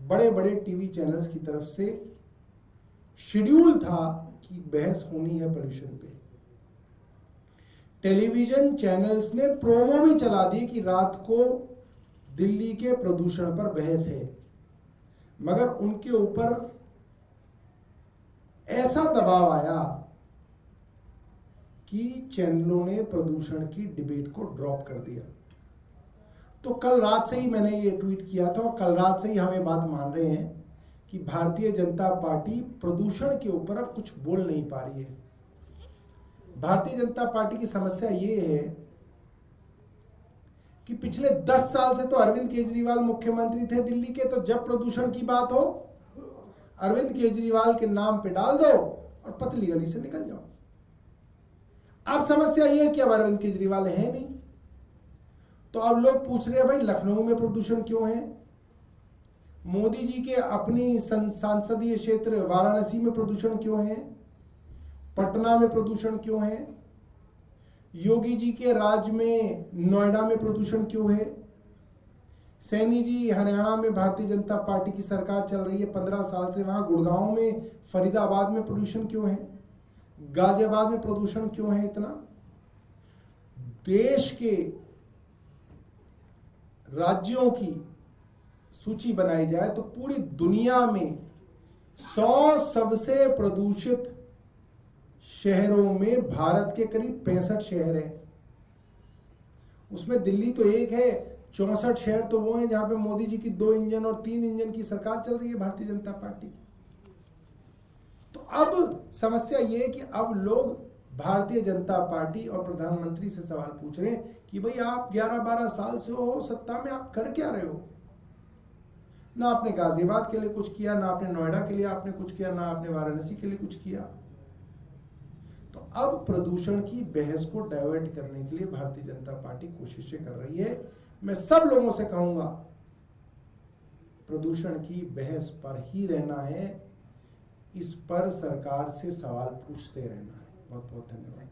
बड़े बड़े TV channels की तरफ से शेड्यूल था कि बहस होनी है पोल्यूशन पे। टेलीविजन चैनल्स ने प्रोमो भी चला दी कि रात को दिल्ली के प्रदूषण पर बहस है, मगर उनके ऊपर ऐसा दबाव आया कि चैनलों ने प्रदूषण की डिबेट को ड्रॉप कर दिया। तो कल रात से ही मैंने ये ट्वीट किया था और कल रात से ही हम ये बात मान रहे हैं कि भारतीय जनता पार्टी प्रदूषण के ऊपर अब कुछ बोल नहीं पा रही है। भारतीय जनता पार्टी की समस्या ये है कि पिछले 10 साल से तो अरविंद केजरीवाल मुख्यमंत्री थे दिल्ली के, तो जब प्रदूषण की बात हो अरविंद केजरीवाल के नाम पे डाल दो और पतली गली से निकल जाओ। अब समस्या ये है कि अब अरविंद केजरीवाल है नहीं, तो अब लोग पूछ रहे हैं भाई लखनऊ में प्रदूषण क्यों है, मोदी जी के अपनी संसदीय क्षेत्र वाराणसी में प्रदूषण क्यों है, पटना में प्रदूषण क्यों है, योगी जी के राज्य में नोएडा में प्रदूषण क्यों है, सैनी जी हरियाणा में भारतीय जनता पार्टी की सरकार चल रही है 15 साल से, वहां गुड़गांव में फरीदाबाद में प्रदूषण क्यों है, गाजियाबाद में प्रदूषण क्यों है इतना। देश के राज्यों की सूची बनाई जाए तो पूरी दुनिया में 100 सबसे प्रदूषित शहरों में भारत के करीब 65 शहर हैं। उसमें दिल्ली तो एक है, 64 शहर तो वो हैं जहां पे मोदी जी की 2 इंजन और 3 इंजन की सरकार चल रही है भारतीय जनता पार्टी की। तो अब समस्या ये है कि अब लोग भारतीय जनता पार्टी और प्रधानमंत्री से सवाल पूछ रहे हैं कि भाई आप 11-12 साल से हो सत्ता में, आप कर क्या रहे हो। ना आपने गाजियाबाद के लिए कुछ किया, ना आपने नोएडा के लिए आपने कुछ किया, ना आपने वाराणसी के लिए कुछ किया। तो अब प्रदूषण की बहस को डाइवर्ट करने के लिए भारतीय जनता पार्टी कोशिशें कर रही है। मैं सब लोगों से कहूंगा प्रदूषण की बहस पर ही रहना है, इस पर सरकार से सवाल पूछते रहना है। बहुत बहुत धन्यवाद।